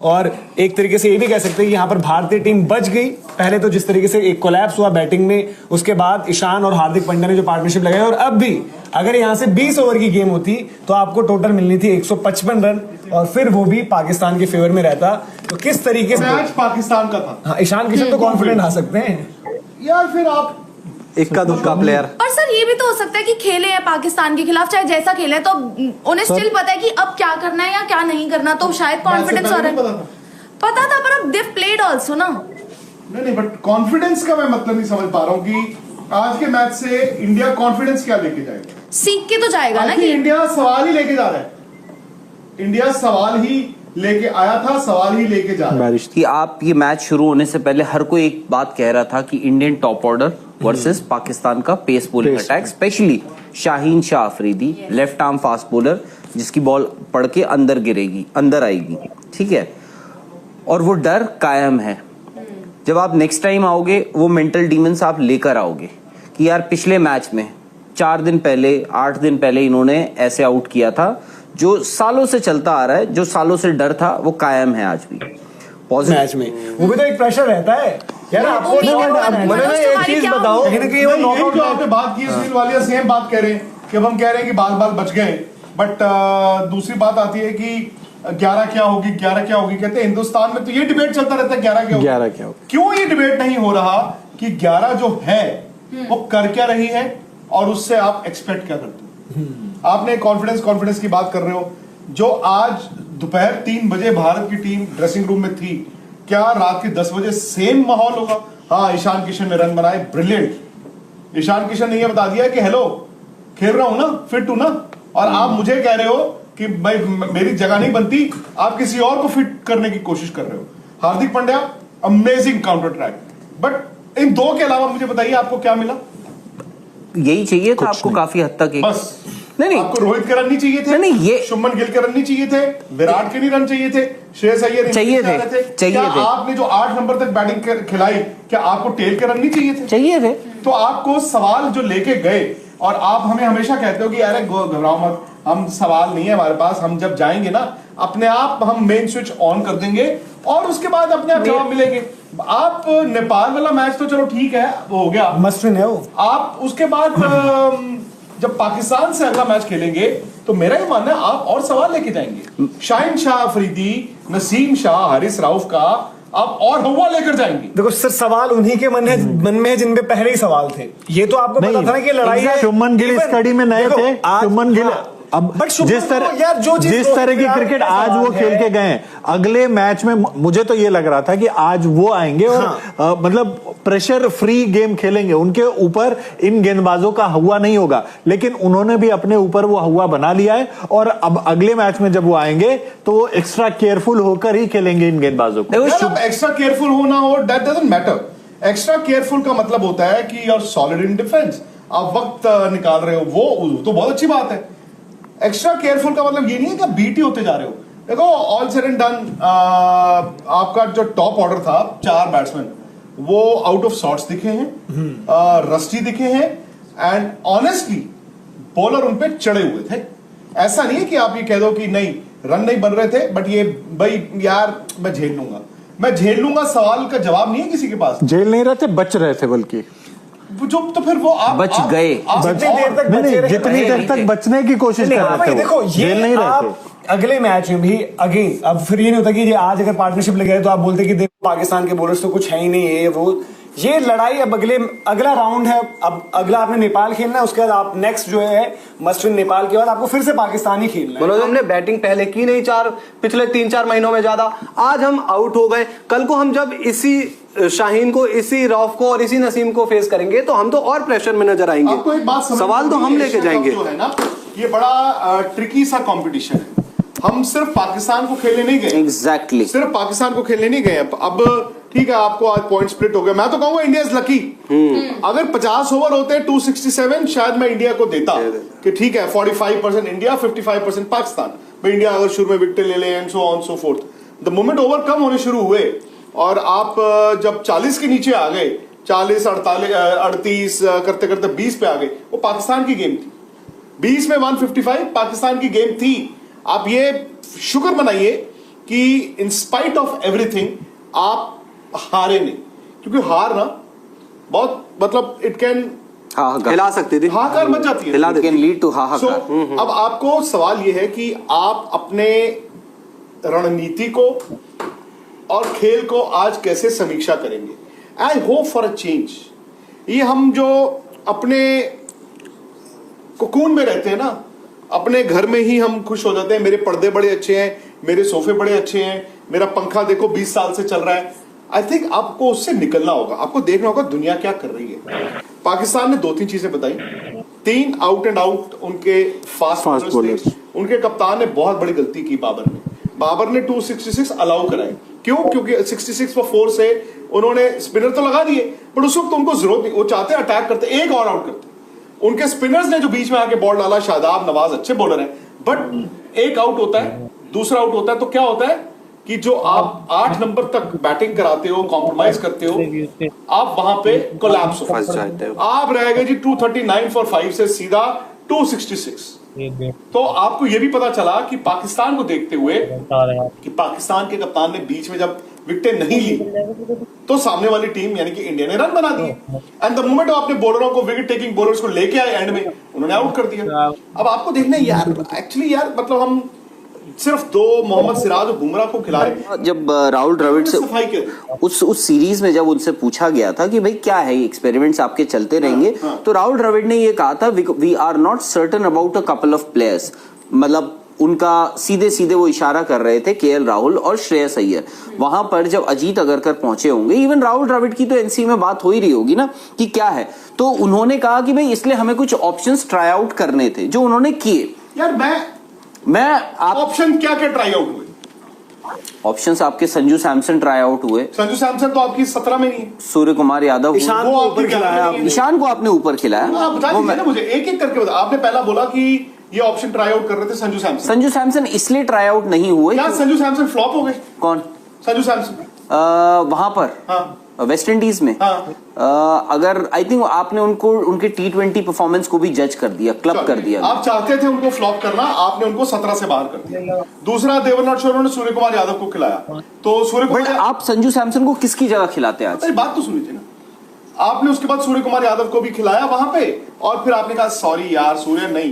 और एक तरीके से ये भी कह सकते हैं कि यहाँ पर भारतीय टीम बच गई। पहले तो जिस तरीके से एक कोलैप्स हुआ बैटिंग में, उसके बाद ईशान और हार्दिक पांड्या ने जो पार्टनरशिप लगाई, और अब भी अगर यहाँ से 20 ओवर की गेम होती तो आपको टोटल मिलनी थी 155 रन, और फिर वो भी पाकिस्तान के फेवर में रहता। तो किस तरीके से मैच पाकिस्तान का था। हाँ, ईशान किशन तो कॉन्फिडेंट आ सकते हैं यार, फिर आप इक्का दुक्का प्लेयर। और सर ये भी तो हो सकता है कि खेले हैं पाकिस्तान के खिलाफ, चाहे जैसा खेले हैं, तो उन्हें स्टिल पता है कि अब क्या करना है या क्या नहीं करना, तो शायद कॉन्फिडेंस और पता था, पर अब दे प्लेड आल्सो ना। नहीं, बट कॉन्फिडेंस का मैं मतलब नहीं समझ पा रहा हूँ कि आज के मैच से इंडिया कॉन्फिडेंस क्या लेके जाएगा। सीख के तो जाएगा ना कि इंडिया सवाल ही लेके जा रहा है। इंडिया सवाल ही लेके आया था, सवाल ही लेके जा रहा है। कि आप ये मैच शुरू होने से पहले हर कोई एक बात कह रहा था कि Indian top order versus Pakistan का pace bowling attack, specially Shaheen Shah Afridi, left arm fast bowler, जिसकी बॉल पड़ के अंदर गिरेगी, अंदर आएगी, ठीक है, और वो डर कायम है। जब आप नेक्स्ट टाइम आओगे वो मेंटल डीमंस आप लेकर आओगे कि यार पिछले मैच में 4 दिन पहले 8 दिन पहले इन्होंने ऐसे आउट किया था, जो सालों से चलता आ रहा है, जो सालों से डर था वो कायम है आज भी मैच में। वो भी तो एक प्रेशर रहता है यार। आपको एक चीज बताओ, जो आपने बात की सुनील वालिया सेम बात कह रहे हैं कि अब हम कह रहे हैं कि बाल बच गए, बट दूसरी बात आती है कि 11 क्या होगी, 11 क्या होगी। कहते हैं हिंदुस्तान में तो ये डिबेट चलता रहता है 11 क्या होगी। क्यों ये डिबेट नहीं हो रहा कि 11 जो है वो कर क्या रही है और उससे आप एक्सपेक्ट क्या करते हो। आपने कॉन्फिडेंस की बात कर रहे हो, जो आज दोपहर 3 बजे भारत की टीम ड्रेसिंग रूम में थी, क्या रात के 10 बजे सेम माहौल होगा। हाँ, ईशान किशन ने रन बनाए, ब्रिलियंट। ईशान किशन ने यह बता दिया कि हेलो, खेल रहा हूं ना, फिट हूं ना, और आप मुझे कह रहे हो कि भाई मेरी जगह नहीं बनती, आप किसी और को फिट करने की कोशिश कर रहे हो। Hardik Pandya amazing counter track, but इन दो के अलावा मुझे बताइए आपको क्या मिला। यही चाहिए था आपको काफी हद तक। बस नहीं, आपको रोहित के रन नहीं चाहिए थे, नहीं, ये शुभमन गिल के रन नहीं चाहिए थे, विराट के नहीं रन चाहिए थे, श्रेयस अय्यर चाहिए थे। आपने जो 8 नंबर तक बैटिंग खिलाई, क्या आपको टेल के रन नहीं चाहिए थे। तो आपको सवाल जो लेके गए, और आप हमें हमेशा कहते हो कि अरे घबराओ मत, हम सवाल नहीं है हमारे पास, हम जब जाएंगे ना अपने आप हम मेन स्विच ऑन कर देंगे और उसके बाद अपने आप जवाब मिलेंगे। आप नेपाल वाला मैच तो चलो ठीक है, वो हो गया, मस्ट विन है वो। आप उसके बाद जब पाकिस्तान से अगला मैच खेलेंगे तो मेरा ही मानना है आप और सवाल लेके जाएंगे। शाहीन शाह अफरीदी, नसीम शाह, हारिस राउफ का आप और हवा लेकर जाएंगे। देखो सर, सवाल उन्हीं के मन में है जिन पे पहले ही सवाल थे। ये तो आपको पता था ना कि लड़ाई है। शुभमन गिल इस कड़ी में नए थे। शुभमन गिल अब जिस तरह की क्रिकेट आज वो खेल के गए हैं, अगले मैच में मुझे तो ये लग रहा था कि आज वो आएंगे और मतलब प्रेशर फ्री गेम खेलेंगे, उनके ऊपर इन गेंदबाजों का हवा नहीं होगा, लेकिन उन्होंने भी अपने ऊपर वो हवा बना लिया है। और अब अगले मैच में जब वो आएंगे तो वो एक्स्ट्रा केयरफुल होकर ही खेलेंगे इन गेंदबाजों को। एक्स्ट्रा केयरफुल हो ना हो, that doesn't matter. Extra careful का मतलब होता है कि you are solid in defence, आप वक्त निकाल रहे हो, वो तो बहुत अच्छी बात है। एक्स्ट्रा केयरफुल का मतलब ये नहीं है कि आप बीटी होते जा रहे हो। देखो, ऑल सेड एंड डन, आपका जो टॉप ऑर्डर था 4 बैट्समैन, वो आउट ऑफ सॉर्ट्स दिखे हैं, रस्टी दिखे हैं, एंड ऑनेस्टली बॉलर उन पे चढ़े हुए थे। ऐसा नहीं है कि आप ये कह दो कि नहीं रन नहीं बन रहे थे, बट ये भाई यार मैं झेल लूंगा, सवाल का जवाब नहीं है किसी के पास। झेल नहीं रहे थे, बच रहे थे, बल्कि जो तो फिर वो आप बच गए। जितनी देर तक बचने की कोशिश कर रहे थे, देखो ये नहीं रहे थे। अगले मैच में भी अगेन, अब फिर ये नहीं होता कि आज अगर पार्टनरशिप लगे तो आप बोलते कि देखो पाकिस्तान के बॉलर्स तो कुछ है ही नहीं, ये वो। ये लड़ाई अब अगला राउंड है। अब अगला आपने नेपाल खेलना है, उसके बाद आप नेक्स्ट जो है मस्ट विन नेपाल के बाद आपको फिर से पाकिस्तान ही खेलना है। मनोज, हमने बैटिंग पहले की नहीं पिछले 3-4 महीनों में ज्यादा, आज हम आउट हो गए। कल को हम जब इसी शाहीन को, इसी रौफ को और इसी नसीम को फेस करेंगे तो हम तो और प्रेशर में नजर आएंगे। आपको एक बात सवाल तो हम लेके जाएंगे। जो है ना, ये बड़ा ट्रिकी सा कंपटीशन है। हम सिर्फ पाकिस्तान को खेलने नहीं गए। एग्जैक्टली, सिर्फ पाकिस्तान को खेलने नहीं गए। अब ठीक है, आपको आज पॉइंट स्प्लिट हो गया। मैं तो कहूंगा इंडिया इज लकी। अगर 50 ओवर होते 267, शायद मैं इंडिया को देता कि ठीक है 45% इंडिया, 55% पाकिस्तान। भाई इंडिया अगर शुरू में विकेट ले ले and so on so forth. The moment over कम होने शुरू हुए और आप जब 40 के नीचे आ गए, 40, 38 करते करते 20 पे आ गए, वो पाकिस्तान की गेम थी। 20 में 155 पाकिस्तान की गेम थी। आप ये शुक्र मनाइए कि इन स्पाइट ऑफ एवरीथिंग आप हारे नहीं, क्योंकि हार ना बहुत मतलब इट कैन हिला सकती थी, हाहाकार मच जाती है, हिला कैन लीड टू हाहाकार। अब आपको सवाल यह है कि आप अपने रणनीति को और खेल को आज कैसे समीक्षा करेंगे। I hope for a change. ये हम जो अपने कोकून में रहते हैं ना, अपने घर में ही हम खुश हो जाते हैं, मेरे पर्दे बड़े अच्छे हैं, मेरे सोफे बड़े अच्छे हैं, मेरा पंखा देखो 20 साल से चल रहा है। आई थिंक आपको उससे निकलना होगा, आपको देखना होगा दुनिया क्या कर रही है। पाकिस्तान ने 2-3 चीजें बताई, 3 आउट एंड आउट उनके फास्ट बॉलर्स थे। उनके कप्तान ने बहुत बड़ी गलती की, बाबर ने 266 अलाउ कराए। क्यों? क्योंकि 66 पर 4 से उन्होंने स्पिनर तो लगा दिए, बट उस वक्त उनको जरूरत नहीं, वो चाहते अटैक करते, एक और आउट करते। उनके स्पिनर्स ने जो बीच में आके बॉल डाला, शादाब नवाज अच्छे बॉलर हैं, बट एक आउट होता है, दूसरा आउट होता है, तो क्या होता है कि जो आप 8 नंबर तक बैटिंग कराते हो, कॉम्प्रोमाइज करते हो, आप वहां पे कोलैप्स फंस जाते हो। आप रह गए जी 239 फॉर 5 से सीधा 266। तो आपको यह भी पता चला कि पाकिस्तान को देखते हुए कि पाकिस्तान के कप्तान ने बीच में जब विकेटें नहीं ली तो सामने वाली टीम यानी कि इंडिया ने रन बना दिए, एंड द मोमेंट आपने बॉलरों को, विकेट टेकिंग बॉलर्स को लेके आए एंड में, उन्होंने आउट कर दिया। अब आपको देखना है यार, एक्चुअली यार मतलब हम सिर्फ 2 मोहम्मद सिराज और बुमराह को खिला रहे। जब राहुल द्रविड़ से उस सीरीज में जब उनसे पूछा गया था कि भाई क्या है ये एक्सपेरिमेंट्स आपके चलते रहेंगे, तो राहुल द्रविड़ ने ये कहा था we are not certain about a couple of players. मतलब उनका सीधे सीधे वो इशारा कर रहे थे केएल राहुल और श्रेयस अय्यर। वहां पर जब अजीत अगरकर पहुंचे होंगे, इवन राहुल द्रविड़ की तो एनसी में बात हो ही रही होगी ना कि क्या है, तो उन्होंने कहा कि भाई इसलिए हमें कुछ ऑप्शंस ट्राई आउट करने थे, जो उन्होंने किए। यार मैं आप ऑप्शन क्या ट्राई आउट हुए? ऑप्शंस आपके संजू सैमसन ट्राई आउट हुए। संजू सैमसन तो आपकी 17 में नहीं है। सूर्य कुमार यादव, ईशान को ऊपर खिलाया, ईशान को आपने ऊपर खिलाया। आप बता दीजिए ना मुझे, एक एक करके बता। आपने पहला बोला कि ये ऑप्शन ट्राई आउट कर रहे थे संजू सैमसन इसलिए ट्राई आउट नहीं हुए। क्या संजू सैमसन फ्लॉप हो गए? कौन? संजू सैमसन वहां पर हाँ वेस्ट इंडीज में। हाँ। अगर आई थिंक आपने उनको उनके T20 परफॉर्मेंस को भी जज कर दिया, क्लब कर दिया। आप चाहते थे उनको फ्लॉप करना, आपने उनको 17 से बाहर कर दिया। दूसरा, देवरनाथ शोर ने सूर्य कुमार यादव को खिलाया, तो सूर्य कुमार आप संजू सैमसन को किसकी जगह खिलाते आज? अरे बात तो सुनी थी ना आपने। उसके बाद सूर्य कुमार यादव को भी खिलाया वहां पे, और फिर आपने कहा सॉरी यार सूर्य नहीं।